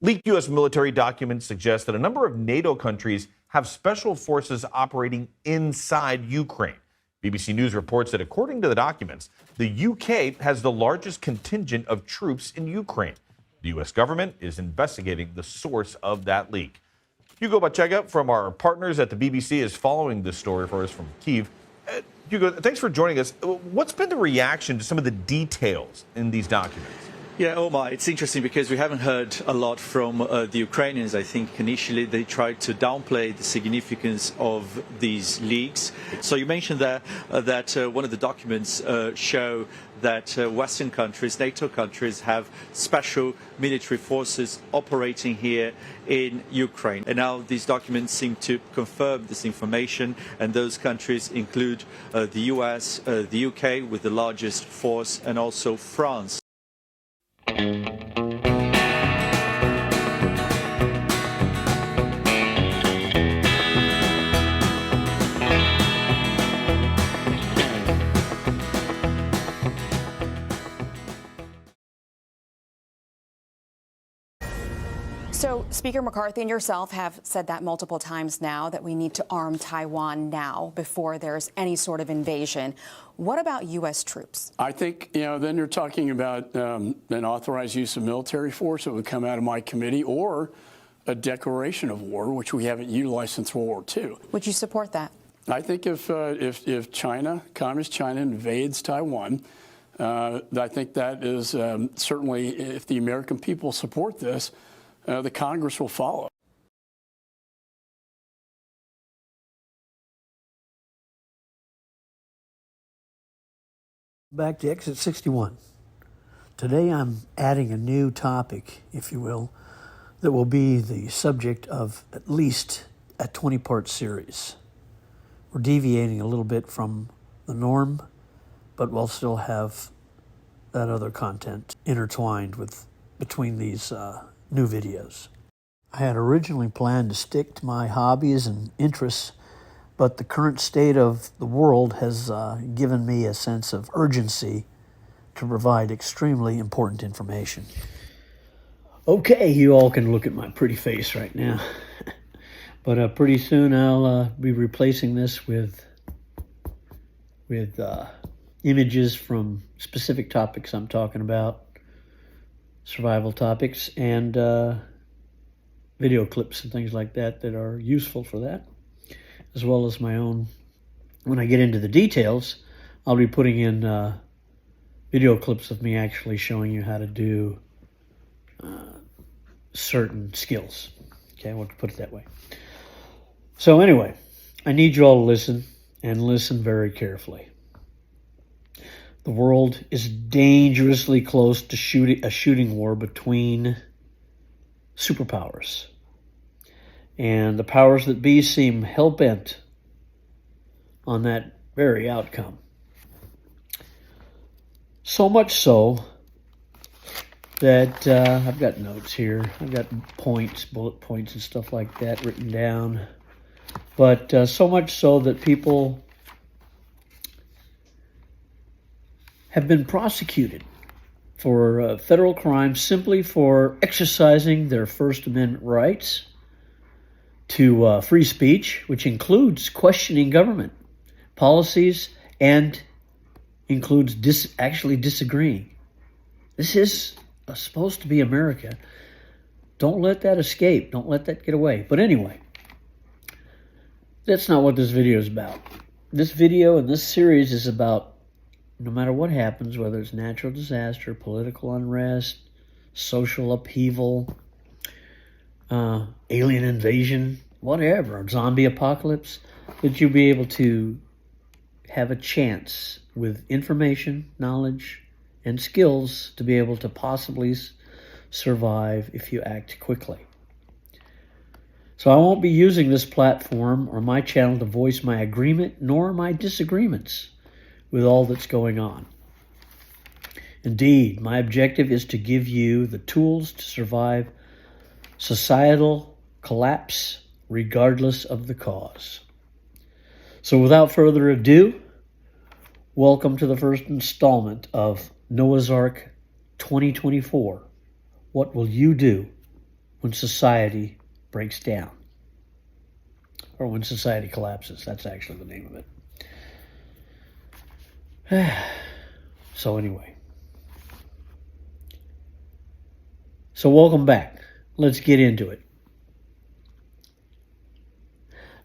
Leaked U.S. military documents suggest that a number of NATO countries have special forces operating inside Ukraine. BBC News reports that according to the documents, the UK has the largest contingent of troops in Ukraine. The U.S. government is investigating the source of that leak. Hugo Bachega from our partners at the BBC is following this story for us from Kyiv. Hugo, thanks for joining us. What's been the reaction to some of the details in these documents? Yeah, Omar, it's interesting because we haven't heard a lot from the Ukrainians. I think initially they tried to downplay the significance of these leaks. So you mentioned there that one of the documents show that Western countries, NATO countries, have special military forces operating here in Ukraine. And now these documents seem to confirm this information, and those countries include the US, the UK with the largest force, and also France. So Speaker McCarthy and yourself have said that multiple times now, that we need to arm Taiwan now before there's any sort of invasion. What about U.S. troops? I think, then you're talking about an authorized use of military force that would come out of my committee, or a declaration of war, which we haven't utilized since World War II. Would you support that? I think if China, Communist China, invades Taiwan, I think that is certainly, if the American people support this, the Congress will follow. Back to Exit 61. Today I'm adding a new topic, if you will, that will be the subject of at least a 20-part series. We're deviating a little bit from the norm, but we'll still have that other content intertwined between these new videos. I had originally planned to stick to my hobbies and interests, but the current state of the world has given me a sense of urgency to provide extremely important information. Okay, you all can look at my pretty face right now. But pretty soon I'll be replacing this with images from specific topics I'm talking about, survival topics, and video clips and things like that that are useful for that, as well as my own. When I get into the details, I'll be putting in video clips of me actually showing you how to do certain skills. Okay, I want to put it that way. So anyway, I need you all to listen, and listen very carefully. The world is dangerously close to a shooting war between superpowers. And the powers that be seem hell-bent on that very outcome. So much so that I've got notes here. I've got points, bullet points and stuff like that written down. But so much so that people have been prosecuted for federal crimes simply for exercising their First Amendment rights to free speech, which includes questioning government policies and includes actually disagreeing. This is supposed to be America. Don't let that escape. Don't let that get away. But anyway, that's not what this video is about. This video and this series is about, no matter what happens, whether it's natural disaster, political unrest, social upheaval, alien invasion, whatever, or zombie apocalypse, that you'll be able to have a chance with information, knowledge, and skills to be able to possibly survive if you act quickly. So I won't be using this platform or my channel to voice my agreement nor my disagreements with all that's going on. Indeed, my objective is to give you the tools to survive societal collapse regardless of the cause. So without further ado, welcome to the first installment of Noah's Ark 2024. What will you do when society breaks down, or when society collapses. That's actually the name of it. So anyway, so welcome back. Let's get into it.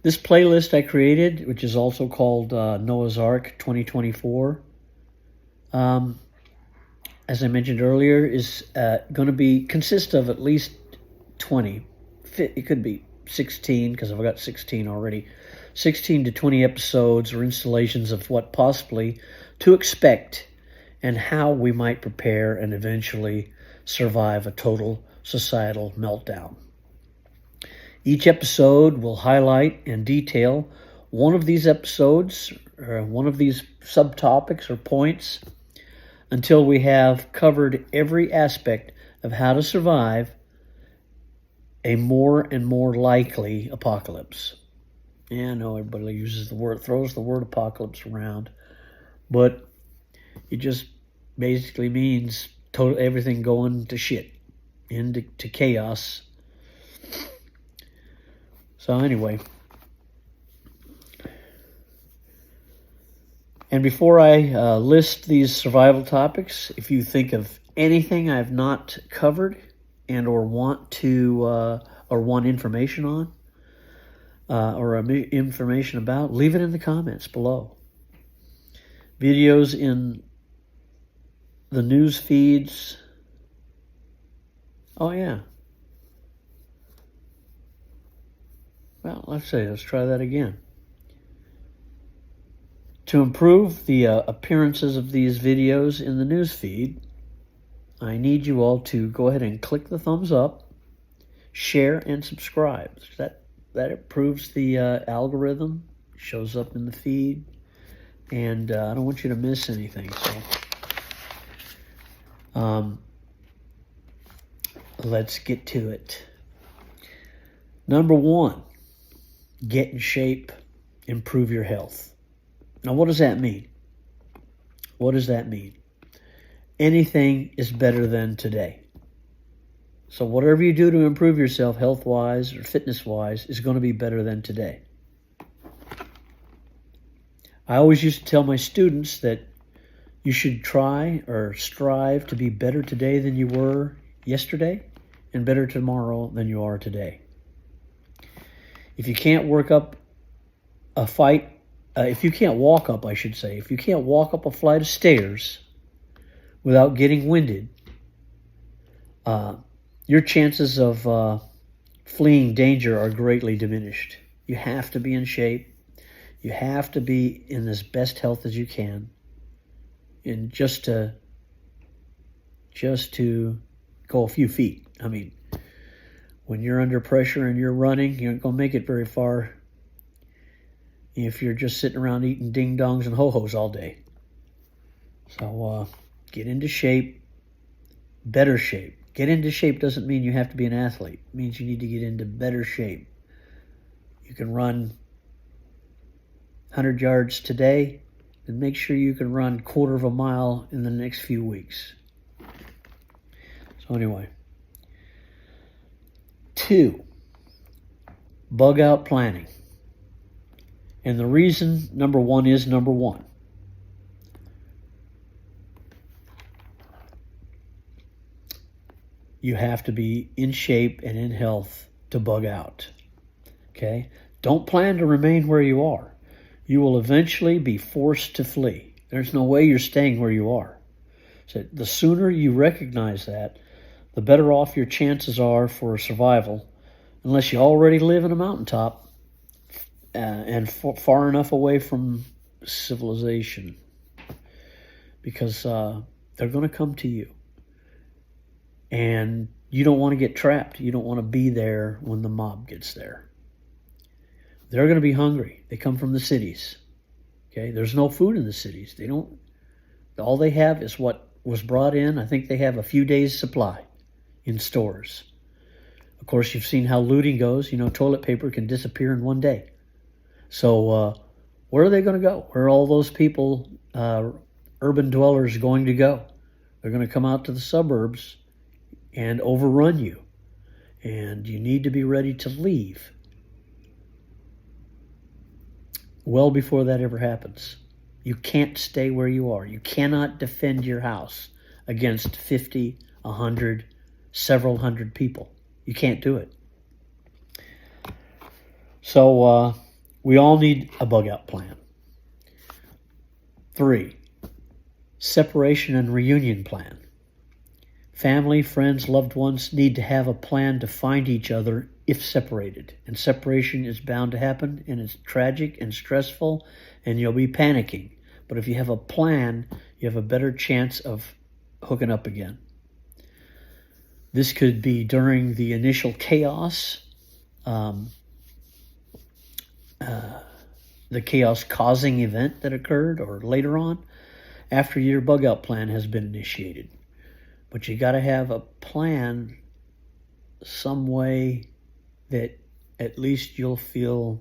This playlist I created, which is also called Noah's Ark 2024, as I mentioned earlier, is going to consist of at least 20. It could be 16 because I've got 16 already. 16 to 20 episodes or installations of what possibly to expect and how we might prepare and eventually survive a total societal meltdown. Each episode will highlight and detail one of these episodes or one of these subtopics or points until we have covered every aspect of how to survive a more and more likely apocalypse. Yeah, I know everybody throws the word apocalypse around, but it just basically means everything going to shit, into chaos. So anyway, and before I list these survival topics, if you think of anything I've not covered and or want information on or information about, leave it in the comments below. Videos in the news feeds. Oh yeah. Well, let's try that again. To improve the appearances of these videos in the news feed, I need you all to go ahead and click the thumbs up, share, and subscribe. That improves the algorithm, shows up in the feed, and I don't want you to miss anything. So, let's get to it. Number 1. Get in shape, improve your health. Now, what does that mean? What does that mean? Anything is better than today. So whatever you do to improve yourself health-wise or fitness-wise is going to be better than today. I always used to tell my students that you should try or strive to be better today than you were yesterday and better tomorrow than you are today. If you can't walk up a flight of stairs without getting winded, your chances of fleeing danger are greatly diminished. You have to be in shape. You have to be in as best health as you can, and just to go a few feet. I mean, when you're under pressure and you're running, you aren't going to make it very far if you're just sitting around eating ding-dongs and ho-hos all day. So get into shape, better shape. Get into shape doesn't mean you have to be an athlete. It means you need to get into better shape. You can run 100 yards today, and make sure you can run 1/4 mile in the next few weeks. So anyway. 2, bug out planning. And the reason number 1 is number 1. You have to be in shape and in health to bug out. Okay? Don't plan to remain where you are. You will eventually be forced to flee. There's no way you're staying where you are. So the sooner you recognize that, the better off your chances are for survival, unless you already live in a mountaintop and far enough away from civilization, because they're going to come to you. And you don't want to get trapped. You don't want to be there when the mob gets there. They're going to be hungry. They come from the cities. Okay, there's no food in the cities. All they have is what was brought in. I think they have a few days' supply in stores. Of course, you've seen how looting goes. You know, toilet paper can disappear in one day. So where are they going to go? Where are all those people, urban dwellers, going to go? They're going to come out to the suburbs and overrun you and you need to be ready to leave well before that ever happens. You can't stay where you are. You cannot defend your house against 50, 100, several hundred people. You can't do it. So we all need a bug out plan. 3, separation and reunion plan. Family, friends, loved ones need to have a plan to find each other if separated. And separation is bound to happen, and it's tragic and stressful, and you'll be panicking. But if you have a plan, you have a better chance of hooking up again. This could be during the initial chaos, the chaos-causing event that occurred, or later on, after your bug-out plan has been initiated. But you got to have a plan some way that at least you'll feel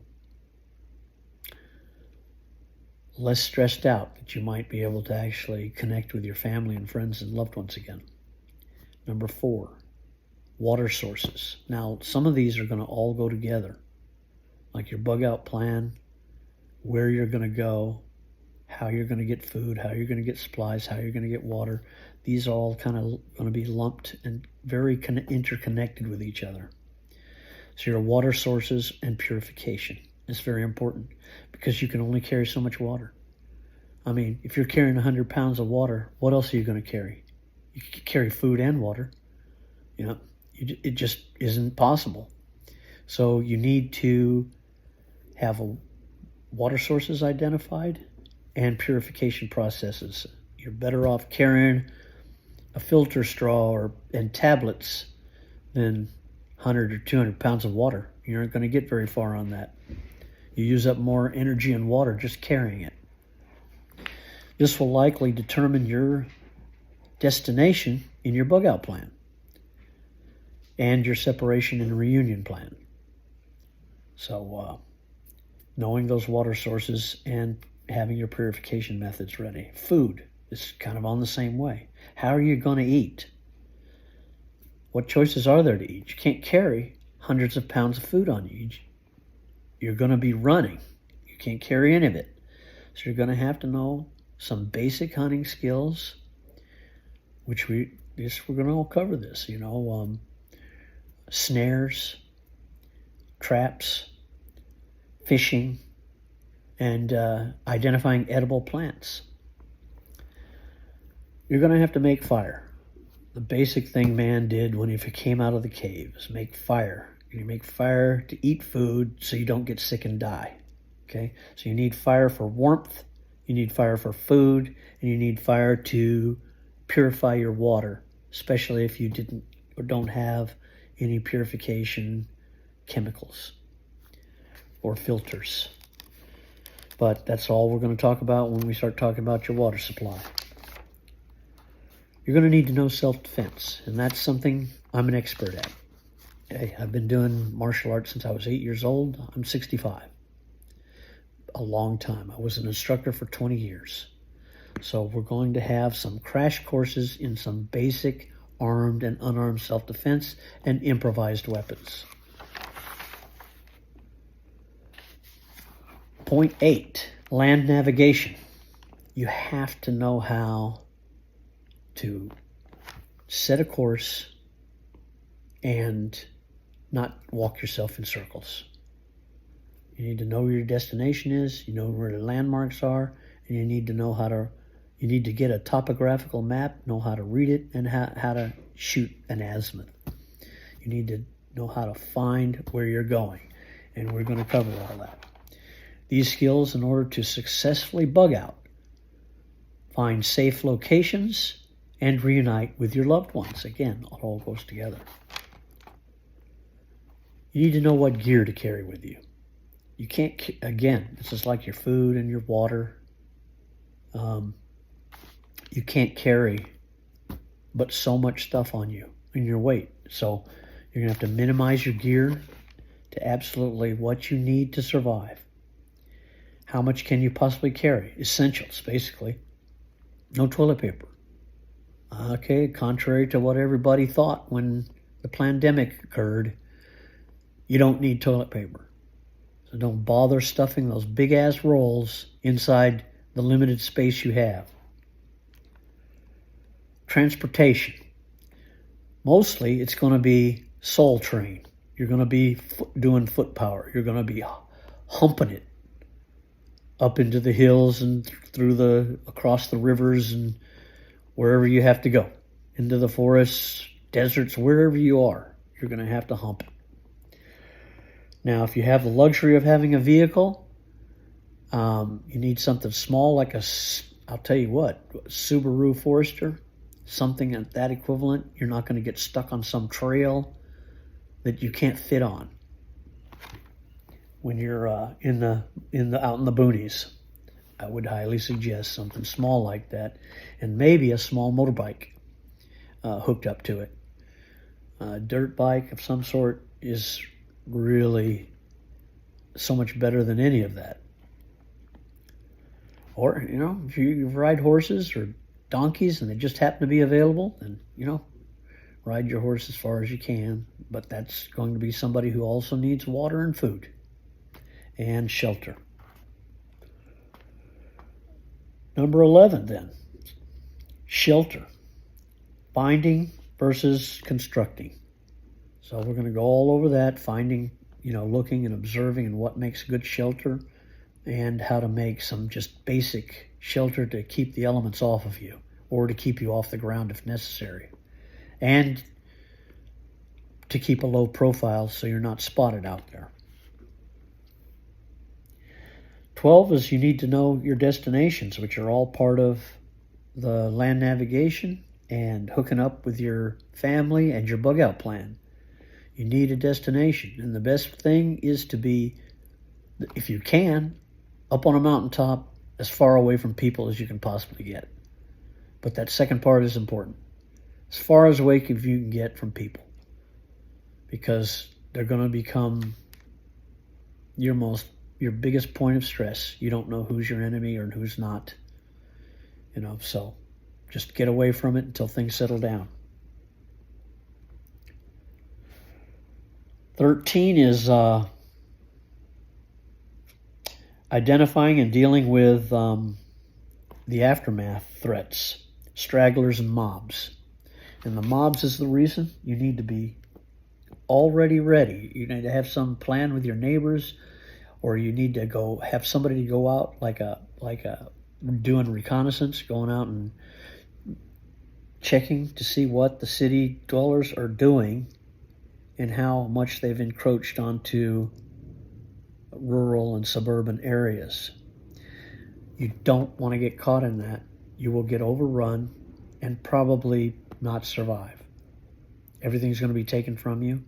less stressed out, that you might be able to actually connect with your family and friends and loved ones again. Number 4, water sources. Now, some of these are going to all go together, like your bug-out plan, where you're going to go, how you're going to get food, how you're going to get supplies, how you're going to get water. These are all kind of going to be lumped and very interconnected with each other. So your water sources and purification is very important, because you can only carry so much water. I mean, if you're carrying 100 pounds of water, what else are you going to carry? You can carry food and water. You know, it just isn't possible. So you need to have water sources identified and purification processes. You're better off carrying a filter straw and tablets than 100 or 200 pounds of water. You aren't going to get very far on that. You use up more energy and water just carrying it. This will likely determine your destination in your bug-out plan and your separation and reunion plan. So knowing those water sources and having your purification methods ready. Food is kind of on the same way. How are you going to eat? What choices are there to eat? You can't carry hundreds of pounds of food on you. You're going to be running. You can't carry any of it. So you're going to have to know some basic hunting skills, which we're going to all cover this, snares, traps, fishing, and identifying edible plants. You're going to have to make fire. The basic thing man did when he came out of the cave is make fire. You make fire to eat food so you don't get sick and die. Okay? So you need fire for warmth, you need fire for food, and you need fire to purify your water, especially if you didn't or don't have any purification chemicals or filters. But that's all we're going to talk about when we start talking about your water supply. You're going to need to know self-defense, and that's something I'm an expert at. Okay? I've been doing martial arts since I was 8 years old. I'm 65. A long time. I was an instructor for 20 years. So we're going to have some crash courses in some basic armed and unarmed self-defense and improvised weapons. Point 8, land navigation. You have to know how to set a course and not walk yourself in circles. You need to know where your destination is, you know where the landmarks are, and you need to get a topographical map, know how to read it, and how to shoot an azimuth. You need to know how to find where you're going, and we're going to cover all that. These skills in order to successfully bug out, find safe locations, and reunite with your loved ones. Again, it all goes together. You need to know what gear to carry with you. You can't, again, this is like your food and your water. You can't carry but so much stuff on you and your weight. So you're going to have to minimize your gear to absolutely what you need to survive. How much can you possibly carry? Essentials, basically. No toilet paper. Okay, contrary to what everybody thought when the pandemic occurred, you don't need toilet paper. So don't bother stuffing those big-ass rolls inside the limited space you have. Transportation. Mostly it's going to be soul train. You're going to be doing foot power. You're going to be humping it up into the hills and across the rivers and wherever you have to go. Into the forests, deserts, wherever you are, you're going to have to hump it. Now, if you have the luxury of having a vehicle, you need something small like I'll tell you what, Subaru Forester, something at that equivalent. You're not going to get stuck on some trail that you can't fit on when you're out in the boonies. I would highly suggest something small like that, and maybe a small motorbike hooked up to it. A dirt bike of some sort is really so much better than any of that. Or, if you ride horses or donkeys and they just happen to be available, then, ride your horse as far as you can. But that's going to be somebody who also needs water and food and shelter. Number 11, then, shelter. Finding versus constructing. So we're going to go all over that, finding, looking and observing and what makes good shelter and how to make some just basic shelter to keep the elements off of you or to keep you off the ground if necessary. And to keep a low profile so you're not spotted out there. 12 is you need to know your destinations, which are all part of the land navigation and hooking up with your family and your bug out plan. You need a destination. And the best thing is to be, if you can, up on a mountaintop as far away from people as you can possibly get. But that second part is important. As far as away as you can get from people. Because they're going to become your biggest point of stress. You don't know who's your enemy or who's not. So just get away from it until things settle down. 13 is identifying and dealing with the aftermath threats, stragglers and mobs. And the mobs is the reason you need to be already ready. You need to have some plan with your neighbors, or you need to have somebody go out like doing reconnaissance, going out and checking to see what the city dwellers are doing and how much they've encroached onto rural and suburban areas. You don't want to get caught in that. You will get overrun and probably not survive. Everything's going to be taken from you.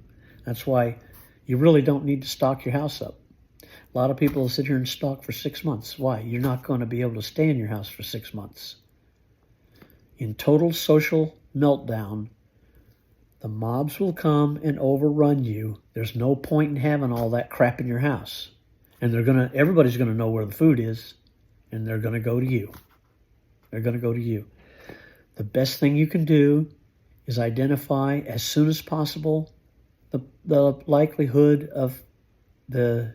That's why you really don't need to stock your house up. A lot of people will sit here and stock for 6 months. Why? You're not going to be able to stay in your house for 6 months. In total social meltdown, the mobs will come and overrun you. There's no point in having all that crap in your house. And everybody's going to know where the food is, and they're going to go to you. They're going to go to you. The best thing you can do is identify as soon as possible the likelihood of the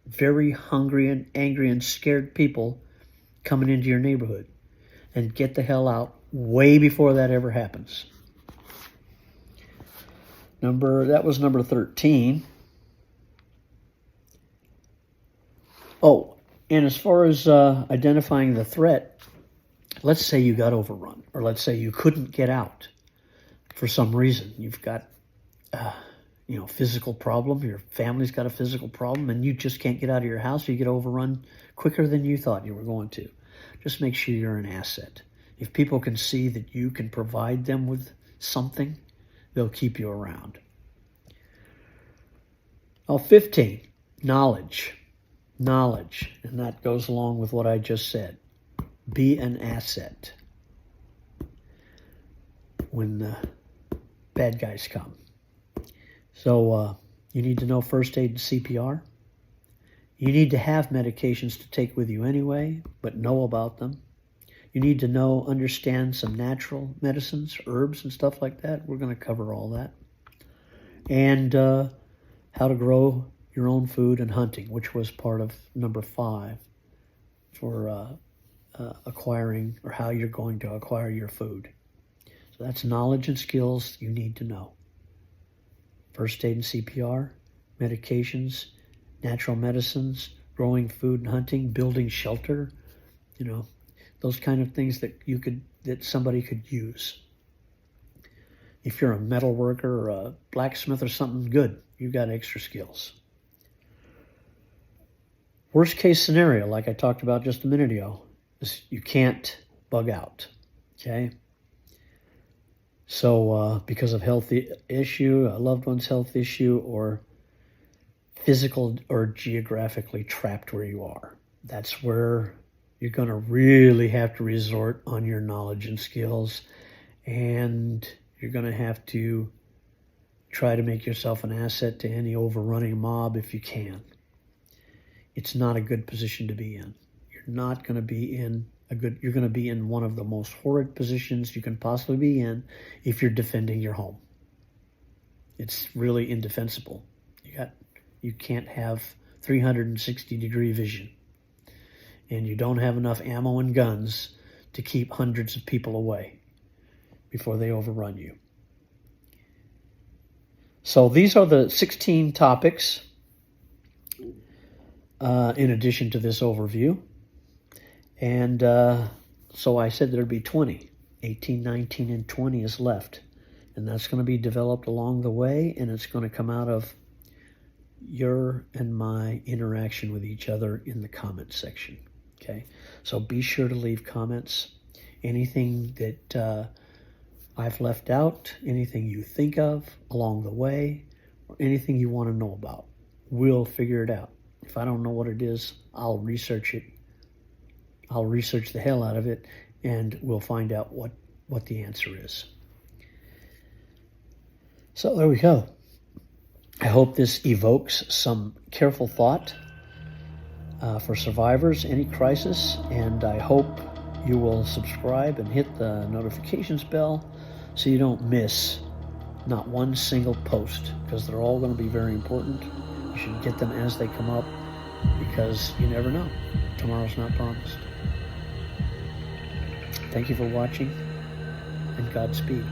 very hungry and angry and scared people coming into your neighborhood, and get the hell out way before that ever happens. That was number 13. Oh, and as far as identifying the threat, let's say you got overrun, or let's say you couldn't get out for some reason. You've got physical problem, your family's got a physical problem, and you just can't get out of your house. You get overrun quicker than you thought you were going to. Just make sure you're an asset. If people can see that you can provide them with something, they'll keep you around. 15, knowledge. Knowledge, and that goes along with what I just said. Be an asset when the bad guys come. So you need to know first aid and CPR. You need to have medications to take with you anyway, but know about them. You need to understand some natural medicines, herbs and stuff like that. We're going to cover all that. and how to grow your own food and hunting, which was part of number 5 for acquiring, or how you're going to acquire your food. So that's knowledge and skills you need to know. First aid and CPR, medications, natural medicines, growing food and hunting, building shelter, those kind of things that somebody could use. If you're a metal worker or a blacksmith or something, good, you've got extra skills. Worst case scenario, like I talked about just a minute ago, is you can't bug out, okay? So because of health issue, a loved one's health issue, or physical or geographically trapped where you are, that's where you're going to really have to resort on your knowledge and skills, and you're going to have to try to make yourself an asset to any overrunning mob if you can. It's not a good position to be in. You're not going to be in you're going to be in one of the most horrid positions you can possibly be in if you're defending your home. It's really indefensible. You can't have 360-degree vision, and you don't have enough ammo and guns to keep hundreds of people away before they overrun you. So these are the 16 topics in addition to this overview. And so I said there'd be 20. 18, 19, and 20 is left. And that's going to be developed along the way, and it's going to come out of your and my interaction with each other in the comment section. Okay? So be sure to leave comments. Anything that I've left out, anything you think of along the way, or anything you want to know about, we'll figure it out. If I don't know what it is, I'll research it. I'll research the hell out of it, and we'll find out what the answer is. So there we go. I hope this evokes some careful thought for survivors, any crisis, and I hope you will subscribe and hit the notifications bell so you don't miss not one single post, because they're all going to be very important. You should get them as they come up, because you never know. Tomorrow's not promised. Thank you for watching, and Godspeed.